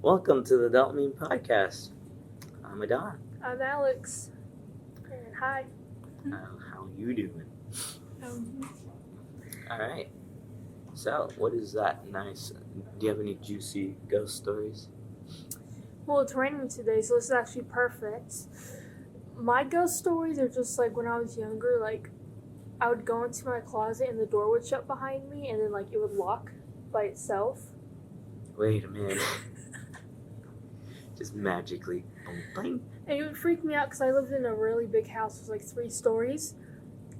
Welcome to the Adult Meme I'm Adon. I'm Alex. And hi. How you doing? Alright. So, what is that nice? Do you have any juicy ghost stories? Well, it's raining today, so this is actually perfect. My ghost stories are just like when I was younger, like I would go into my closet and the door would shut behind me and then like it would lock by itself. Wait a minute. Just magically. Boing. And it would freak me out because I lived in a really big house. It was like 3 stories.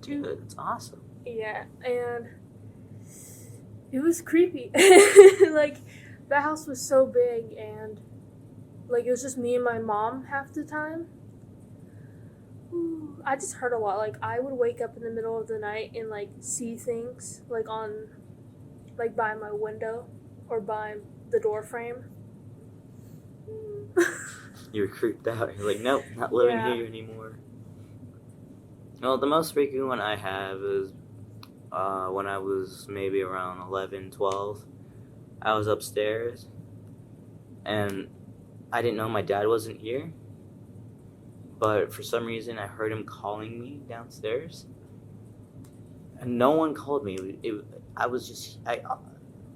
Dude, that's awesome. Yeah, and it was creepy. Like, the house was so big and like it was just me and my mom half the time. I just heard a lot. Like, I would wake up in the middle of the night and like see things like on, like by my window or by the door frame. You were creeped out. You're like, nope, not living here anymore. Well, the most freaky one I have is when I was maybe around 11, 12. I was upstairs and I didn't know my dad wasn't here. But for some reason, I heard him calling me downstairs. And no one called me.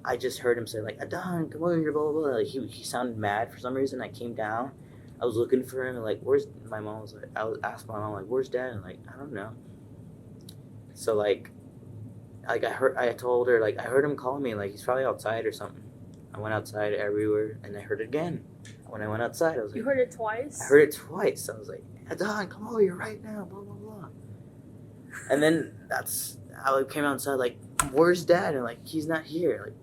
I just heard him say, like, Adon, come over here, blah, blah, blah. Like, he sounded mad for some reason. I came down. I was looking for him, and, like, where's my mom? Asked my mom, like, where's dad? And, like, I don't know. So, like I told her, like, I heard him call me, like, he's probably outside or something. I went outside everywhere, and I heard it again. When I went outside, I was like... You heard it twice? I heard it twice. I was like, Adon, come over here right now, blah, blah, blah. And then I came outside, like, where's dad? And, like, he's not here. Like,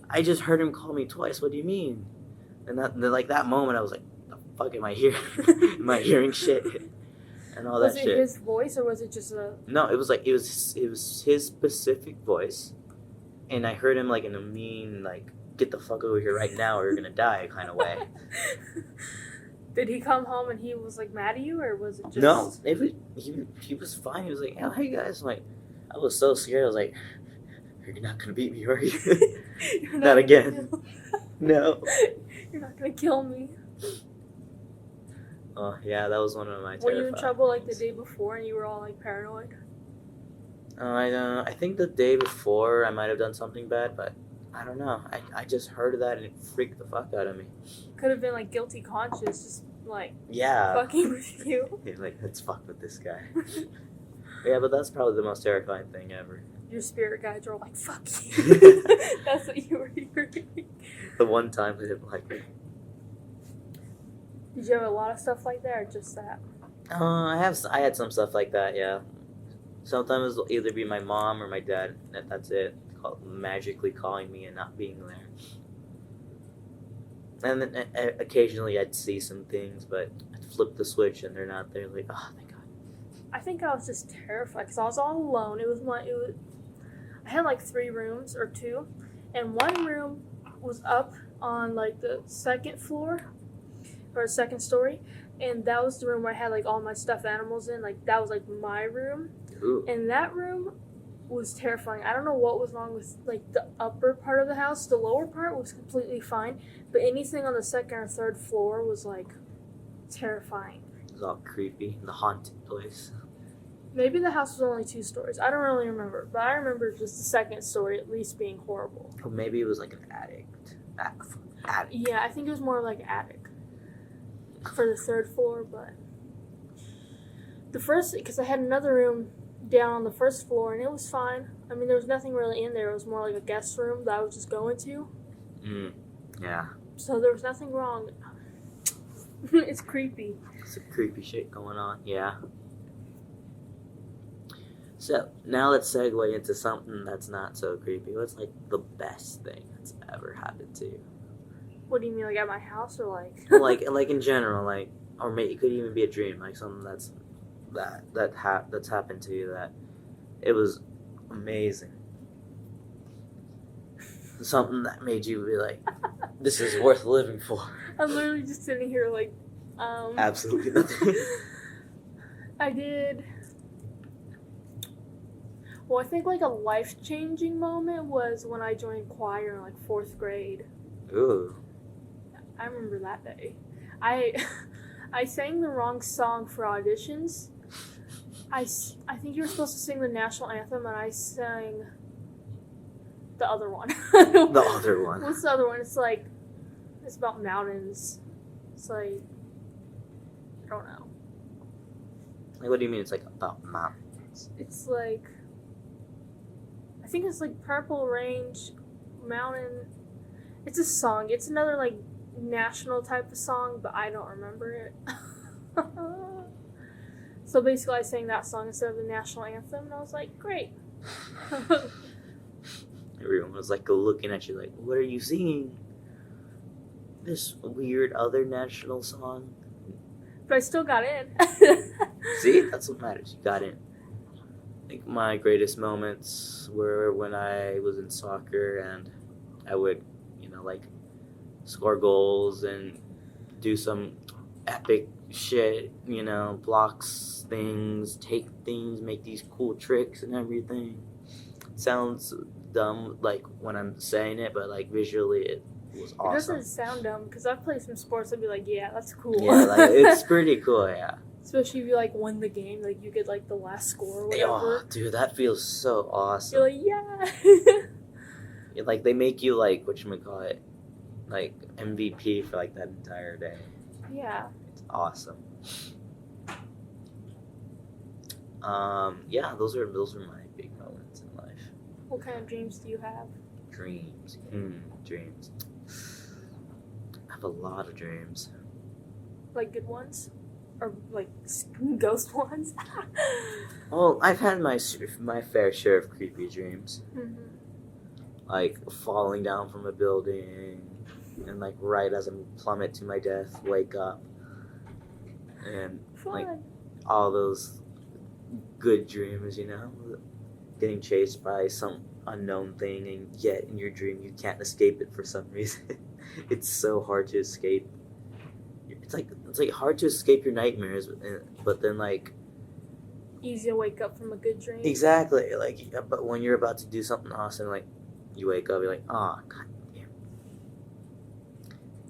I just heard him call me twice. What do you mean? And that moment, I was like, the fuck am I hearing? Am I hearing shit? And all that shit. Was it his voice or was it just a... No, it was like, it was his specific voice. And I heard him, like, in a mean, like, get the fuck over here right now or you're gonna die kind of way. Did he come home and he was like mad at you or was it just... No, he was fine. He was like, oh, hey guys. I'm like, I was so scared. I was like, you're not gonna beat me, are you? Not again. No. You're not gonna kill me. Oh yeah, that was one of my terrifying Were you in trouble like the things. day before and you were all like paranoid? I think the day before I might have done something bad, but I don't know. I just heard that and it freaked the fuck out of me. Could have been like guilty conscience, just like fucking with you. Yeah, like, let's fuck with this guy. Yeah, but that's probably the most terrifying thing ever. Your spirit guides are all like, fuck you. That's what you were hearing. The one time they didn't like me. Did you have a lot of stuff like that or just that? I had some stuff like that, yeah. Sometimes it'll either be my mom or my dad. That's it. Magically calling me and not being there. And then occasionally I'd see some things, but I'd flip the switch and they're not there. Like, oh, thank God. I think I was just terrified because I was all alone. I had like 3 rooms or 2, and one room was up on like the 2nd floor or 2nd story, and that was the room where I had like all my stuffed animals in. Like that was like my room. Ooh. And that room was terrifying. I don't know what was wrong with like the upper part of the house. The lower part was completely fine, but anything on the 2nd or 3rd floor was like terrifying. It was all creepy. The haunted place. Maybe the house was only 2 stories. I don't really remember, but I remember just the 2nd story at least being horrible. Or maybe it was like an attic. Yeah, I think it was more like attic for the 3rd floor, but the first, because I had another room down on the 1st floor and it was fine. I mean, there was nothing really in there. It was more like a guest room that I was just going to. Yeah. So there was nothing wrong. It's creepy. Some creepy shit going on, yeah. So, now let's segue into something that's not so creepy. What's, like, the best thing that's ever happened to you? What do you mean, like at my house or like? like in general, like, or maybe it could even be a dream, like something that's happened to you that it was amazing. Something that made you be like, this is worth living for. I'm literally just sitting here like, Absolutely nothing. I did. Well, I think like a life-changing moment was when I joined choir in like 4th grade. Ooh. I I remember that day. I sang the wrong song for auditions. I think you were supposed to sing the national anthem, and I sang the other one. The other one. What's the other one? It's like, it's about mountains. It's like, I don't know. Like, what do you mean it's like about mountains? It's like, I think it's like Purple Range Mountain. It's a song. It's another like national type of song, but I don't remember it. So basically I sang that song instead of the national anthem, and I was like, great. Everyone was like looking at you like, what are you singing? This weird other national song? But I still got in. See, that's what matters. You got in. I think my greatest moments were when I was in soccer and I would, like score goals and do some epic shit, blocks things, take things, make these cool tricks and everything. It sounds dumb, like, when I'm saying it, but, like, visually it was awesome. It doesn't sound dumb, because I've played some sports, I'd be like, yeah, that's cool. Yeah, like, it's pretty cool, yeah. Especially if you, like, win the game, like, you get, like, the last score or whatever. Oh, dude, that feels so awesome. You're like, yeah. Like, they make you, like, whatchamacallit, like, MVP for, like, that entire day. Yeah. It's awesome. Yeah, those are my big moments in life. What kind of dreams do you have? Dreams. Dreams. I have a lot of dreams. Like good ones? Or like ghost ones? Well, I've had my fair share of creepy dreams. Mm-hmm. Like falling down from a building and like right as I plummet to my death, wake up. And like all those good dreams, getting chased by some unknown thing, and yet in your dream you can't escape it for some reason. It's so hard to escape. It's like hard to escape your nightmares, but then like easy to wake up from a good dream. Exactly, like, but when you're about to do something awesome, like you wake up, you're like, oh god damn.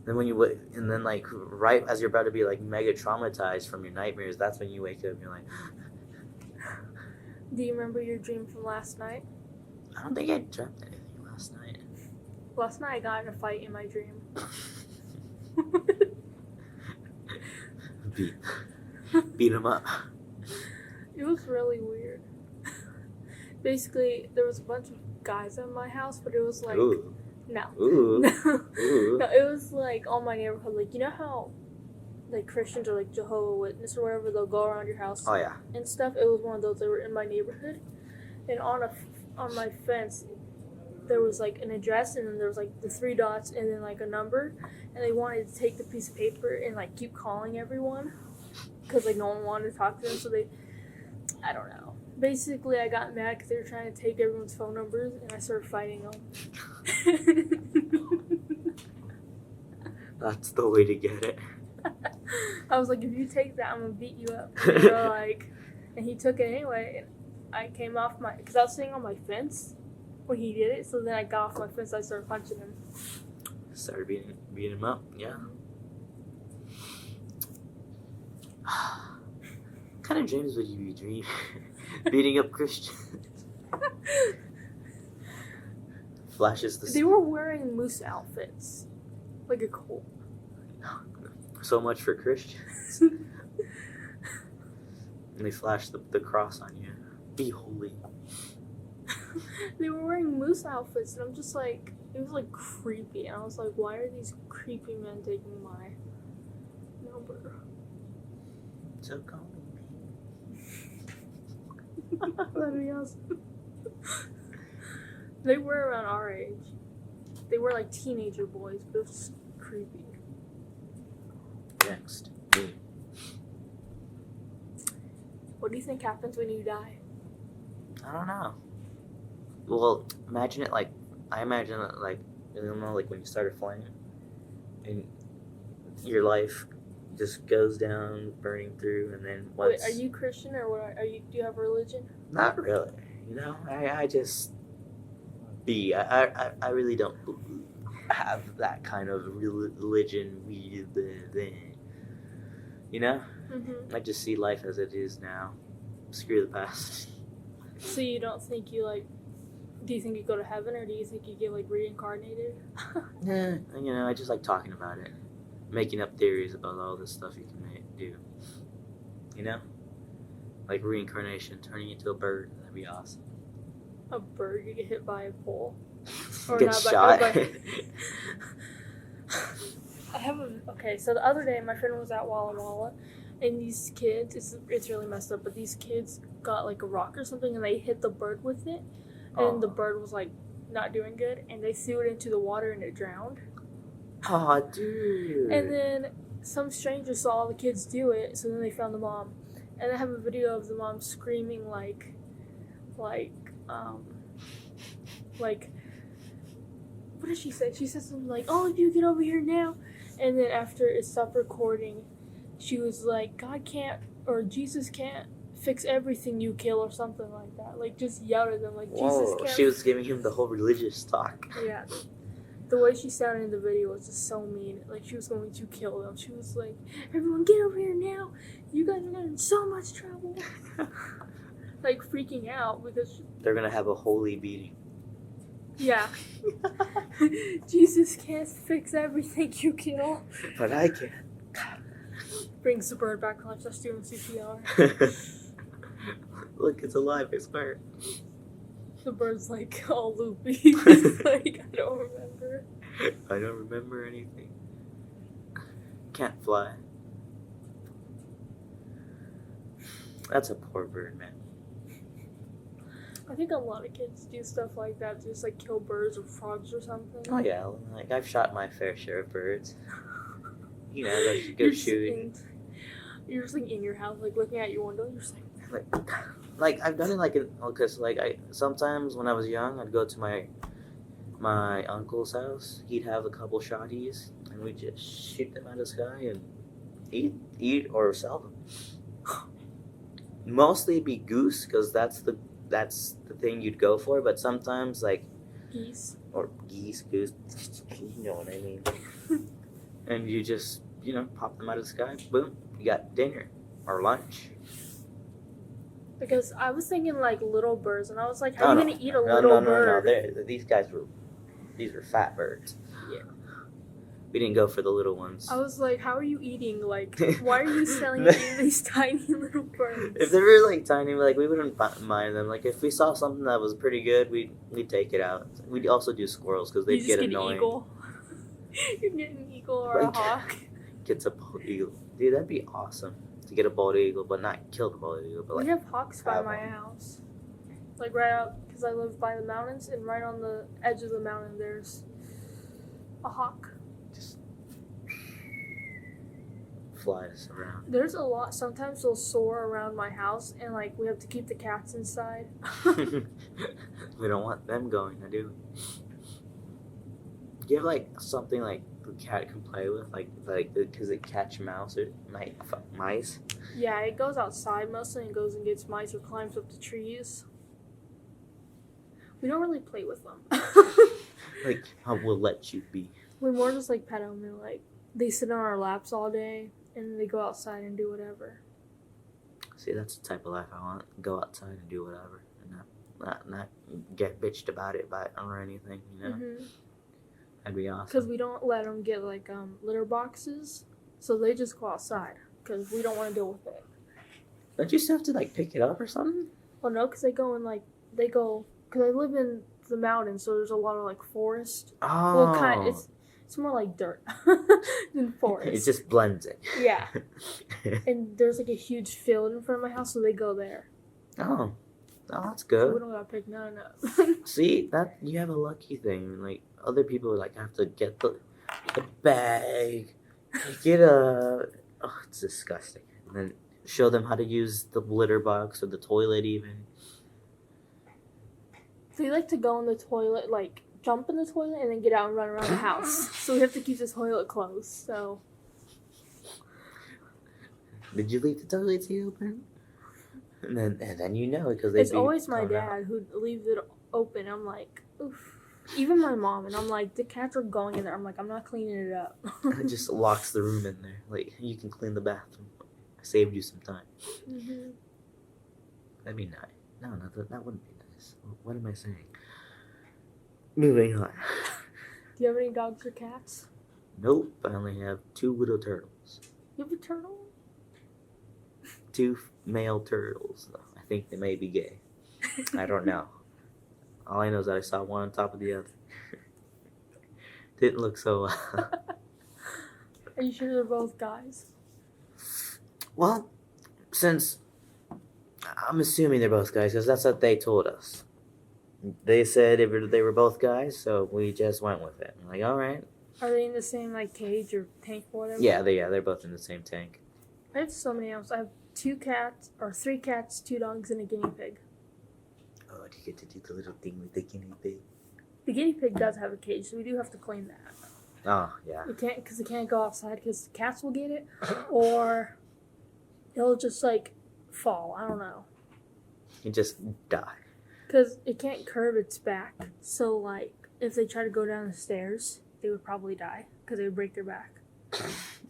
Then when and then like right as you're about to be like mega traumatized from your nightmares, that's when you wake up and you're like. Do you remember your dream from last night? I don't think I dreamt anything last night. Last night I got in a fight in my dream. Beat him up. It was really weird. Basically, there was a bunch of guys at my house, but it was like... Ooh. No. Ooh. Ooh. No, it was like all my neighborhood. Like, you know how like Christians or like Jehovah's Witness or whatever, they'll go around your house and stuff? It was one of those that were in my neighborhood. And on my fence, there was like an address, and then there was like the 3 dots and then like a number. And they wanted to take the piece of paper and like keep calling everyone because like no one wanted to talk to them. So I don't know. Basically, I got mad because they were trying to take everyone's phone numbers, and I started fighting them. That's the way to get it. I was like, if you take that, I'm gonna beat you up. And they were like, and he took it anyway. And I came off because I was sitting on my fence when he did it. So then I got off my fence. I started punching him. Started beating him up. Yeah. What kind of dreams would you be dreaming? Beating up Christians. Flashes the. They were wearing moose outfits, like a cult. So much for Christians. And they flash the cross on you. Be holy. They were wearing moose outfits, and I'm just like, it was like creepy. And I was like, why are these creepy men taking my number? So call me. That'd be awesome. They were around our age. They were like teenager boys, but it was creepy. Next. What do you think happens when you die? I don't know. Well, imagine it like, I imagine it like, like when you start a flame and your life just goes down, burning through, and then once... Wait, are you Christian or what? Are you? Do you have a religion? Not really. I just be. I really don't. have that kind of religion. You know? Mm-hmm. I just see life as it is now. Screw the past. So you don't think you like? Do you think you go to heaven, or do you think you get like reincarnated? Yeah, you know, I just like talking about it, making up theories about all this stuff you can do. You know, like reincarnation, turning into a bird. That'd be awesome. A bird? You get hit by a pole? Or Get not shot. I have okay. So the other day, my friend was at Walla Walla, and these kids, it's really messed up, but these kids got like a rock or something, and they hit the bird with it, and the bird was like not doing good, and they threw it into the water and it drowned. Aw, dude. And then some stranger saw all the kids do it, so then they found the mom, and I have a video of the mom screaming like, what did she say? She said something like, "All of you get over here now." And then after it stopped recording, she was like, "God can't, or Jesus can't fix everything you kill," or something like that. Like, just yelled at them, like, Jesus can't. She was giving him the whole religious talk. Yeah. The way she sounded in the video was just so mean. Like, she was going to kill them. She was like, "Everyone get over here now. You guys are getting in so much trouble." Like, freaking out because... They're going to have a holy beating. Yeah. Jesus can't fix everything you kill. But I can. Brings the bird back to life. Just doing CPR. Look, it's alive, I swear. The bird's like all loopy. He's like, I don't remember. I don't remember anything. Can't fly. That's a poor bird, man. I think a lot of kids do stuff like that, just like kill birds or frogs or something. Oh yeah, like I've shot my fair share of birds. You know, like go shooting. You're just like in your house, like looking at your window. You're just like I've done it like because like I sometimes when I was young I'd go to my uncle's house. He'd have a couple shotties and we'd just shoot them out of the sky and eat or sell them. Mostly it'd be goose because that's the thing you'd go for, but sometimes like geese or goose, you know what I mean. And you just pop them out of the sky, boom, you got dinner or lunch. Because I was thinking like little birds, and I was like, how are you gonna eat a little bird? No. These were fat birds. Yeah. We didn't go for the little ones. I was like, how are you eating? Like, why are you selling these tiny little birds? If they were like tiny, like we wouldn't mind them. Like if we saw something that was pretty good, we'd take it out. We'd also do squirrels because they'd get annoying. An eagle. You're getting an eagle or a hawk. Gets a bald eagle, dude. That'd be awesome to get a bald eagle, but not kill the bald eagle. But we have hawks by my house, like right out because I live by the mountains, and right on the edge of the mountain there's a hawk. Just flies around. There's a lot. Sometimes they'll soar around my house, and like we have to keep the cats inside. We don't want them going, do we? Do you have like something like the cat can play with, like because it catch mouse or mice? Yeah, it goes outside mostly and goes and gets mice or climbs up the trees. We don't really play with them. Like, we'll let you be. We more just like pet them and like they sit on our laps all day and they go outside and do whatever. See, that's the type of life I want. Go outside and do whatever, and not get bitched about it or anything. Mm-hmm. That'd be awesome. Because we don't let them get like litter boxes, so they just go outside because we don't want to deal with it. Don't you still have to like pick it up or something? Well, no, because because I live in the mountains, so there's a lot of like forest. Oh. Well, it's more like dirt than forest. It just blends it. Yeah. And there's like a huge field in front of my house, so they go there. Oh, that's good. So we don't gotta pick none up. See, that you have a lucky thing. Like other people, like have to get the bag, get it's disgusting, and then show them how to use the litter box or the toilet even. They like to go in the toilet, like jump in the toilet and then get out and run around the house. So we have to keep the toilet closed. So. Did you leave the toilet seat open? And then because it's always my dad who leaves it open. I'm like, oof. Even my mom, and I'm like, the cats are going in there. I'm like, I'm not cleaning it up. It just locks the room in there. Like, you can clean the bathroom. I saved you some time. Mm-hmm. That'd be nice. No, that wouldn't be nice. What am I saying? Moving on. Do you have any dogs or cats? Nope, I only have 2 widow turtles. You have a turtle? 2 male turtles, though. I think they may be gay. I don't know. All I know is that I saw one on top of the other. Didn't look so... Are you sure they're both guys? Well, since... I'm assuming they're both guys, because that's what they told us. They said they were both guys, so we just went with it. I'm like, alright. Are they in the same, like, cage or tank or whatever? Yeah, they're both in the same tank. I have so many animals. I have 3 cats, 2 dogs, and a guinea pig. Oh, do you get to do the little thing with the guinea pig? The guinea pig does have a cage, so we do have to clean that. Oh, yeah. It can't go outside because the cats will get it, or it'll just, like, fall. I don't know. You just die. Because it can't curve its back, so, like, if they try to go down the stairs, they would probably die because they would break their back.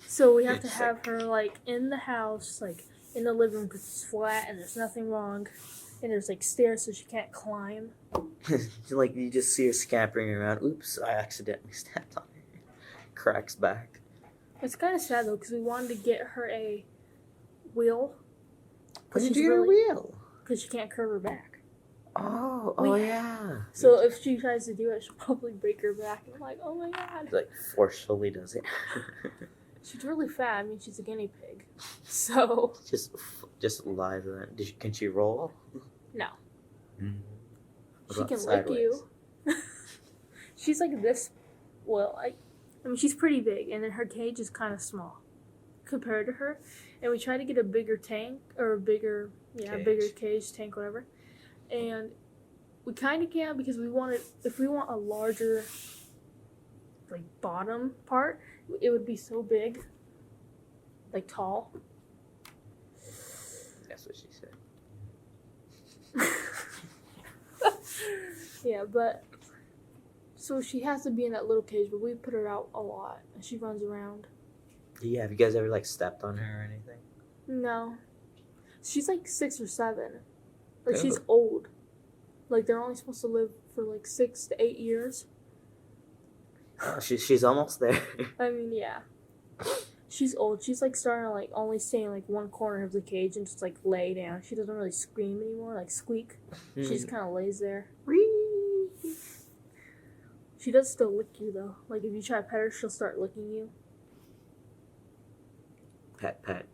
So we have to have her, like, in the house, like, in the living room because it's flat and there's nothing wrong. And there's, like, stairs so she can't climb. Like, you just see her scampering around. Oops, I accidentally stepped on her. Cracks back. It's kind of sad, though, because we wanted to get her a wheel. What did you do a wheel? Because she can't curve her back. Oh, yeah. So if she tries to do it, she'll probably break her back. And I'm like, oh my god. Like, forcefully does it. She's really fat. I mean, she's a guinea pig. So. Just live then. Can she roll? No. Mm. She can lick you. She's like this. Well, I mean, she's pretty big, and then her cage is kind of small compared to her. And we tried to get a bigger tank, or a bigger cage, tank, whatever. And we kind of can't because if we want a larger, like, bottom part, it would be so big, like, tall. That's what she said. Yeah, but so she has to be in that little cage, but we put her out a lot, and she runs around. Yeah, have you guys ever, like, stepped on her or anything? No. She's, like, 6 or 7. Like, she's old. Like, they're only supposed to live for, like, 6 to 8 years. Oh, she's almost there. I mean, yeah. She's old. She's, like, starting to, like, only stay in, like, one corner of the cage and just, like, lay down. She doesn't really scream anymore, like, squeak. She just kind of lays there. She does still lick you, though. Like, if you try to pet her, she'll start licking you. Pet,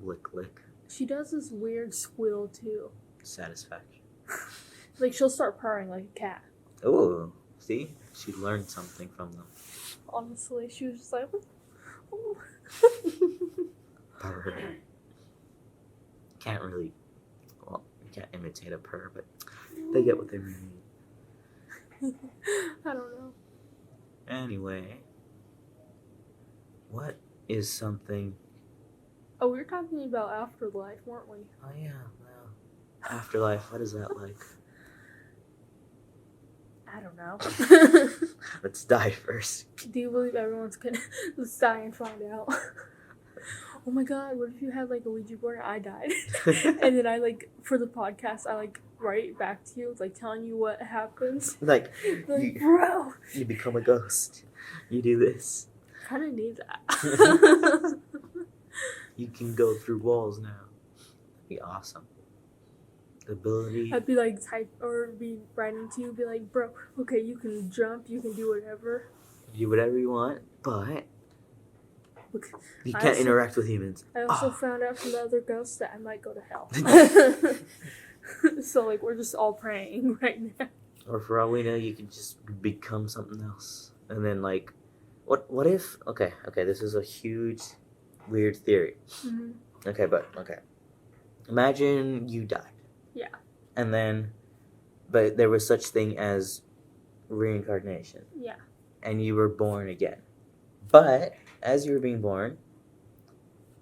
lick. She does this weird squeal, too. Satisfaction. Like, she'll start purring like a cat. Oh, see? She learned something from them. Honestly, she was just like, oh. Purr. Can't imitate a purr, but they get what they mean. I don't know. Anyway, what is something... Oh, we were talking about Afterlife, weren't we? Oh, yeah, well, Afterlife, what is that like? I don't know. Let's die first. Do you believe everyone's gonna... Let's die and find out. Oh my god, what if you had, like, a Ouija board and I died? And then I, like, for the podcast, I, like, write back to you, like, telling you what happens. Like bro! You become a ghost. You do this. I kind of need that. You can go through walls now. That'd be awesome. The ability... I'd be, like, be writing to you, be like, bro, okay, you can jump, you can do whatever. Do whatever you want, but... Look, you can't interact with humans. I also found out from the other ghosts that I might go to hell. So, like, we're just all praying right now. Or for all we know, you can just become something else. And then, like, what if... Okay, this is a huge, weird theory. Mm-hmm. Okay. Imagine you died. Yeah. And then... But there was such thing as reincarnation. Yeah. And you were born again. But... as you were being born,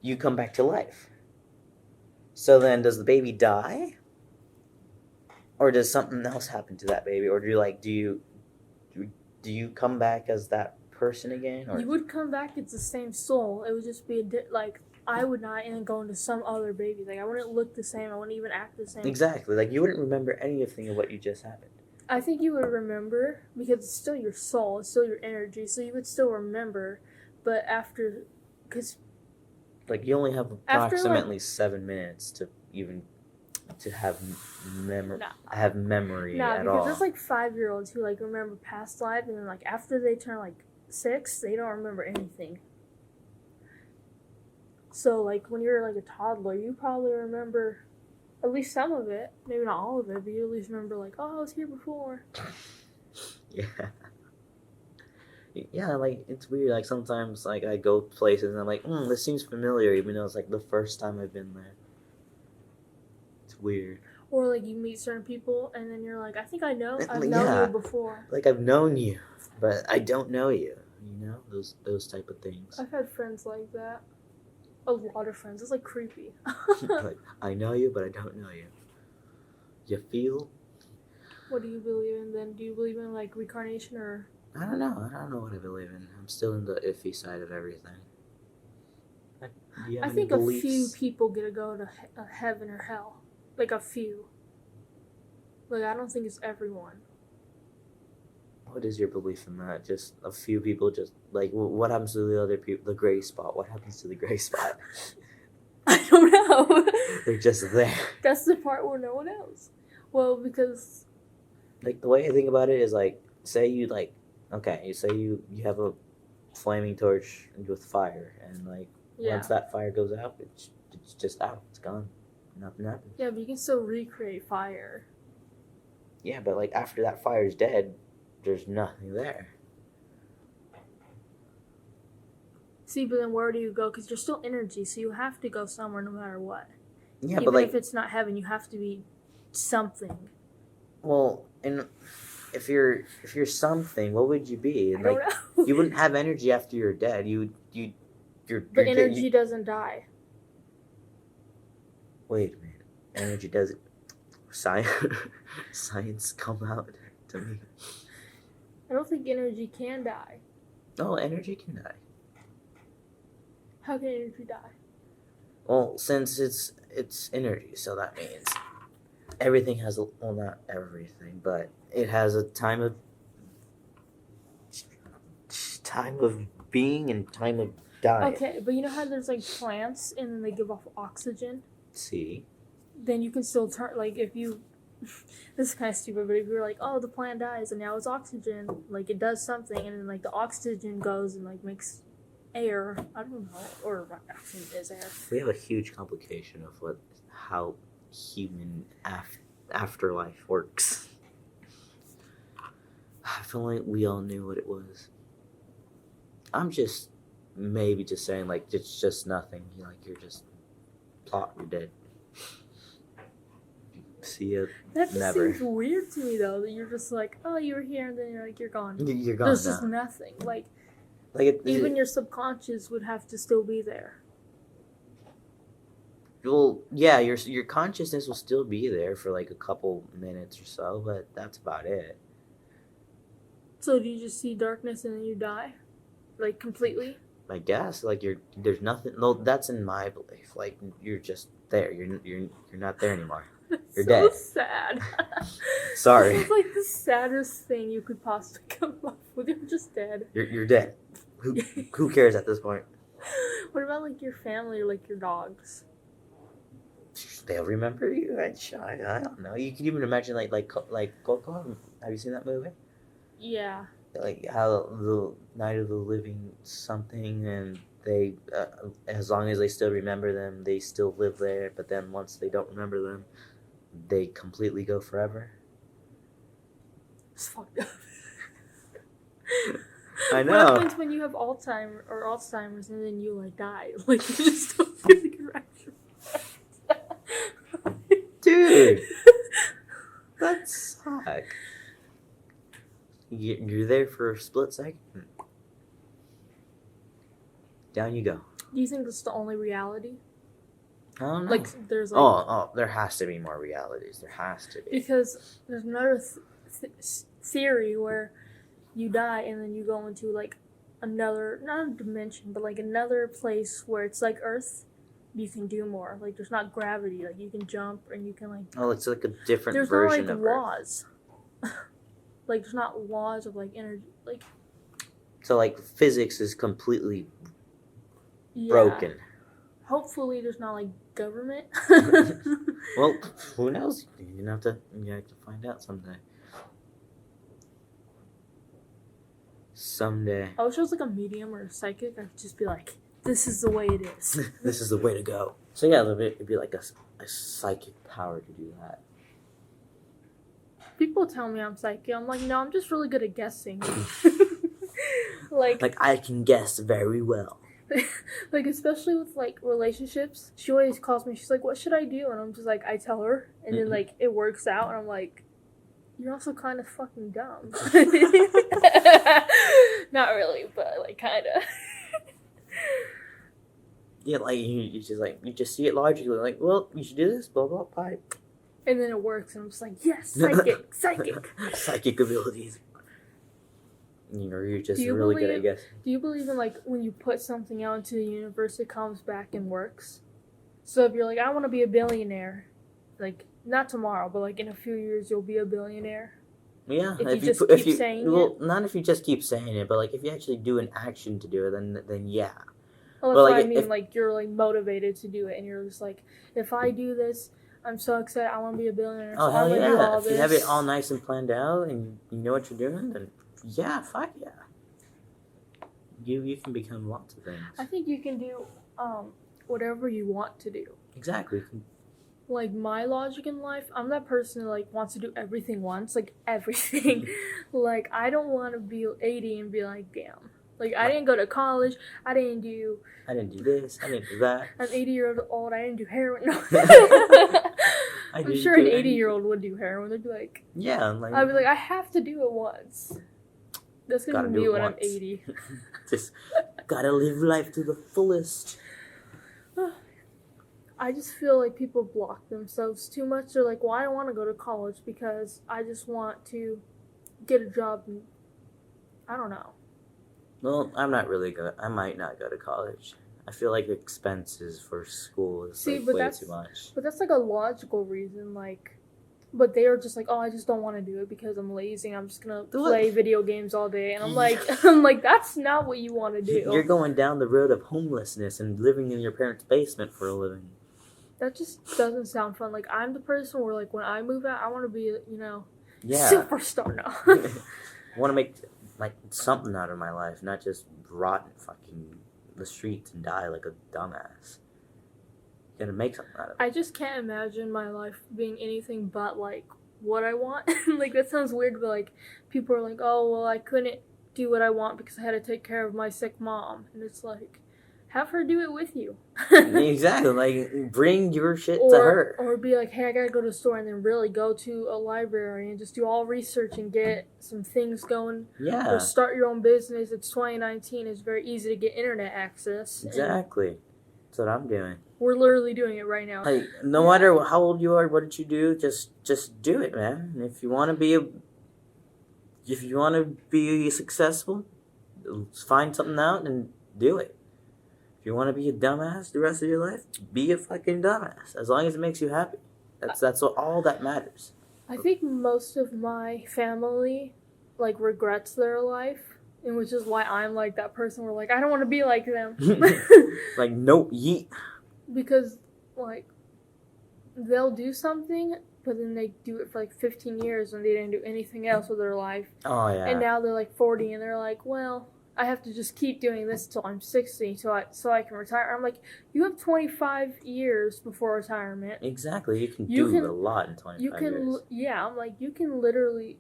you come back to life. So then, does the baby die? Or does something else happen to that baby? Or do you do you come back as that person again? Or You would come back as the same soul. It would just be like I would not and then go into some other baby. Like I wouldn't look the same. I wouldn't even act the same. Exactly. Like you wouldn't remember anything of what you just happened. I think you would remember because it's still your soul. It's still your energy. So you would still remember. But after, because like you only have approximately 7 minutes to even to have memory at all. Because there's like 5-year-olds who like remember past life, and then like after they turn like 6, they don't remember anything. So like when you're like a toddler, you probably remember at least some of it, maybe not all of it, but you at least remember like, oh, I was here before. Yeah. Yeah, like, it's weird, like, sometimes, like, I go places and I'm like, this seems familiar, even though it's, like, the first time I've been there. It's weird. Or, like, you meet certain people, and then you're like, I think I've known you before. Like, I've known you, but I don't know you, you know? Those type of things. I've had friends like that. A lot of friends. It's, like, creepy. Like, I know you, but I don't know you. You feel? What do you believe in, then? Do you believe in, like, reincarnation, or... I don't know what I believe in. I'm still in the iffy side of everything. I think a few people get to go to heaven or hell. Like, a few. Like, I don't think it's everyone. What is your belief in that? Just a few people just, like, what happens to the other people? The gray spot. What happens to the gray spot? I don't know. They're just there. That's the part where no one knows. Well, because... Like, the way I think about it is, like, say you, like, okay, you say you have a flaming torch with fire, and, like, once that fire goes out, it's just out. It's gone. Nothing happens. Yeah, but you can still recreate fire. Yeah, but, like, after that fire's dead, there's nothing there. See, but then where do you go? Because you're still energy, so you have to go somewhere no matter what. Yeah, even but, like... if it's not heaven, you have to be something. Well, and... If you're something, what would you be? I don't know. You wouldn't have energy after you're dead. But energy doesn't die. Wait a minute. Energy doesn't... Science come out to me. I don't think energy can die. No, energy can die. How can energy die? Well, since it's energy, so that means everything has a... Well, not everything, but it has a time of being and time of dying. Okay, but you know how there's like plants and then they give off oxygen? See? Then you can still turn, like, if you... This is kind of stupid, but if you're like, oh, the plant dies and now it's oxygen, like, it does something, and then, like, the oxygen goes and, like, makes air. I don't know. Or oxygen is air. We have a huge complication of how human afterlife works. I feel like we all knew what it was. I'm just maybe just saying, like, it's just nothing. You're just plot, you're dead. See you that never. That seems weird to me, though, that you're just like, oh, you were here, and then you're like, you're gone. You're gone. There's just nothing. Like even your subconscious would have to still be there. Well, yeah, your consciousness will still be there for like a couple minutes or so, but that's about it. So do you just see darkness and then you die? Like, completely? I guess, like, there's nothing... No, that's in my belief. Like, you're just there. You're not there anymore. You're dead. So sad. Sorry. This is like the saddest thing you could possibly come up with. You're just dead. You're dead. Who cares at this point? What about, like, your family or, like, your dogs? They'll remember you. I don't know. You can even imagine, like Coco. Have you seen that movie? Yeah. Like how the Night of the Living something, and they, as long as they still remember them, they still live there. But then once they don't remember them, they completely go forever. It's fucked up. I know. What happens when you have Alzheimer's and then you like die? Like, you just don't feel like you're actually... Dude, that sucks. You're there for a split second. Down you go. Do you think that's the only reality? I don't know. Like, there's like... Oh, there has to be more realities. There has to be. Because there's another theory where you die and then you go into like another, not a dimension, but like another place where it's like Earth. You can do more. Like there's not gravity. Like you can jump and you can like. Oh, it's like a different There's version not of like Earth. laws. Like there's not laws of like energy. Like. So like physics is completely Yeah. broken. Hopefully there's not like government. Well, who knows? You have to find out someday. Someday. I wish I was like a medium or a psychic. I could just be like, this is the way it is. This is the way to go. So yeah, it'd be like a psychic power to do that. People tell me I'm psychic. I'm like, no, I'm just really good at guessing. like I can guess very well. Like especially with like relationships, she always calls me. She's like, "What should I do?" And I'm just like, I tell her, and then like it works out, and I'm like, "You're also kind of fucking dumb." Not really, but like kind of. Yeah, like you just see it logically, like, well, you should do this, blah blah blah. And then it works, and I'm just like, yes, psychic. Psychic abilities. You're just you really good at guessing. Do you believe in like when you put something out into the universe, it comes back and works? So if you're like, I want to be a billionaire, like not tomorrow, but like in a few years, you'll be a billionaire. Yeah, if you just keep saying it. Not if you just keep saying it, but like if you actually do an action to do it, then yeah. Well, that's what I mean. Like you're like motivated to do it, and you're just like, if I do this, I'm so excited. I want to be a billionaire. Oh so hell I'm yeah! do all If this. you have it all nice and planned out, and you know what you're doing, then yeah, fuck yeah. You can become lots of things. I think you can do whatever you want to do. Exactly. Like my logic in life, I'm that person who like wants to do everything once, like everything. Like I don't want to be 80 and be like, damn. Like I didn't go to college. I didn't do this. I didn't do that. I'm 80-year-old. I didn't do heroin. No. I'm sure an 80-year-old would do heroin. They'd be like, yeah. I'd be like, I have to do it once. That's gonna be me when I'm 80. Just gotta live life to the fullest. I just feel like people block themselves too much. They're like, well, I don't want to go to college because I just want to get a job. And I don't know. Well, I'm not really good. I might not go to college. I feel like the expenses for school is way too much. But that's like a logical reason, like, but they are just like, oh, I just don't want to do it because I'm lazy. I'm just gonna play video games all day, and I'm like, that's not what you want to do. You're going down the road of homelessness and living in your parents' basement for a living. That just doesn't sound fun. Like I'm the person where like when I move out, I want to be, yeah, superstar now. I want to make like something out of my life, not just rot in fucking the streets and die like a dumbass. You gotta make something out of it. I just can't imagine my life being anything but like what I want. Like that sounds weird, but like people are like, oh well, I couldn't do what I want because I had to take care of my sick mom, and it's like, have her do it with you. Exactly, like bring your shit to her. Or be like, hey, I gotta go to the store, and then really go to a library and just do all research and get some things going. Yeah. Or start your own business. It's 2019. It's very easy to get internet access. Exactly. That's what I'm doing. We're literally doing it right now. Like, no matter how old you are, what did you do, just do it, man. If you want to be successful, find something out and do it. If you want to be a dumbass the rest of your life, be a fucking dumbass. As long as it makes you happy. That's all that matters. I think most of my family, like, regrets their life, and which is why I'm, like, that person where, like, I don't want to be like them. Like, nope, yeet. Because, like, they'll do something, but then they do it for, like, 15 years and they didn't do anything else with their life. Oh, yeah. And now they're, like, 40, and they're like, well, I have to just keep doing this till I'm 60 so I can retire. I'm like, you have 25 years before retirement. Exactly. You can do a lot in 25 years. Yeah, I'm like, you can literally...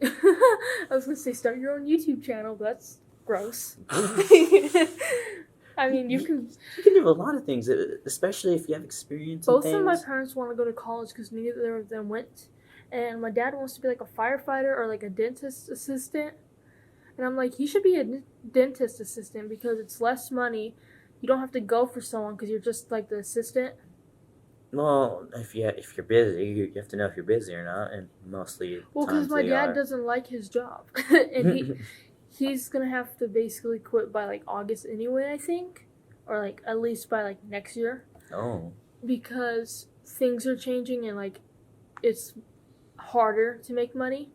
I was going to say start your own YouTube channel, but that's gross. I mean, you can do a lot of things, especially if you have experience in things. Both of my parents want to go to college because neither of them went. And my dad wants to be like a firefighter or like a dentist assistant. And I'm like, he should be a dentist assistant because it's less money. You don't have to go for someone because you're just like the assistant. Well, if you're busy, you have to know if you're busy or not, and mostly. Well, because my dad doesn't like his job, and he's gonna have to basically quit by like August anyway, I think, or like at least by like next year. Oh. Because things are changing and like it's harder to make money,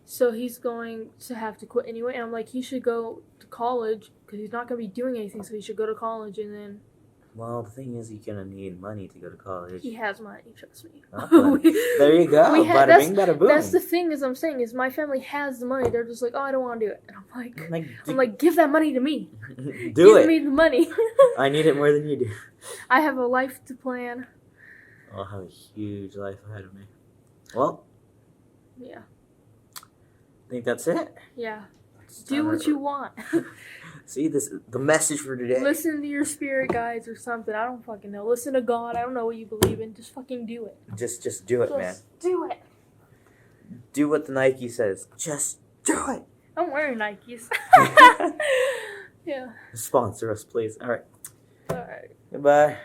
so he's going to have to quit anyway. And I'm like, he should go to college because he's not gonna be doing anything, so he should go to college and then. Well, the thing is, you're gonna need money to go to college. He has money, trust me. Oh, there you go. Bada bing, bada boom. That's the thing is, I'm saying is my family has the money. They're just like, oh, I don't want to do it. And I'm like, give that money to me. Give me the money. I need it more than you do. I have a life to plan. I'll have a huge life ahead of me. Well. Yeah. I think that's it. Yeah. Do what you want. See, this is the message for today. Listen to your spirit guides or something. I don't fucking know. Listen to God. I don't know what you believe in. Just fucking do it. Just do it, man. Do it. Do what the Nike says. Just do it. I'm wearing Nikes. Yeah. Sponsor us, please. All right. All right. Goodbye.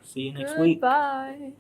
See you next week. Bye.